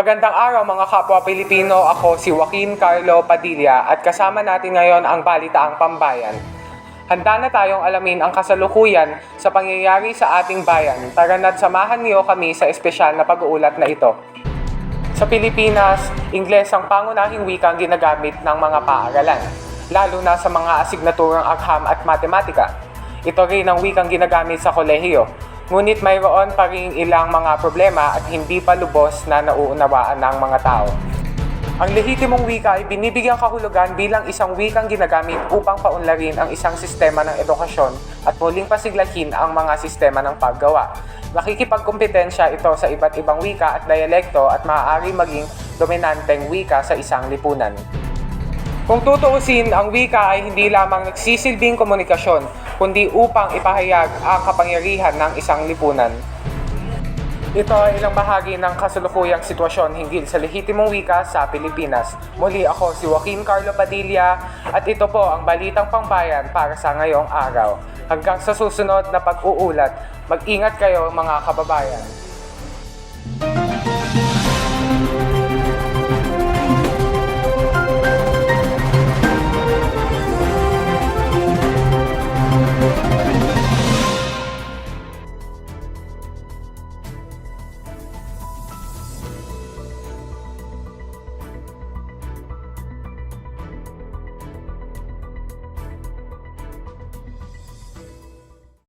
Magandang araw mga kapwa Pilipino, ako si Joaquin Carlo Padilla at kasama natin ngayon ang Balitaang Pambayan. Handa na tayong alamin ang kasalukuyan sa pangyayari sa ating bayan. Tara na't samahan niyo kami sa espesyal na pag-uulat na ito. Sa Pilipinas, Ingles ang pangunahing wikang ginagamit ng mga paaralan, lalo na sa mga asignaturang agham at matematika. Ito rin ang wikang ginagamit sa kolehiyo. Ngunit mayroon pa rin ilang mga problema at hindi pa lubos na nauunawaan ng mga tao. Ang lehitimong wika ay binibigyang kahulugan bilang isang wikang ginagamit upang paunlarin ang isang sistema ng edukasyon at muling pasiglahin ang mga sistema ng paggawa. Nakikipagkompetensya ito sa iba't ibang wika at dialekto at maaari maging dominanteng wika sa isang lipunan. Kung tutuusin, ang wika ay hindi lamang nagsisilbing komunikasyon, kundi upang ipahayag ang kapangyarihan ng isang lipunan. Ito ay ilang bahagi ng kasalukuyang sitwasyon hinggil sa lehitimong wika sa Pilipinas. Muli ako si Joaquin Carlo Padilla at ito po ang Balitang Pambayan para sa ngayong araw. Hanggang sa susunod na pag-uulat, mag-ingat kayo mga kababayan.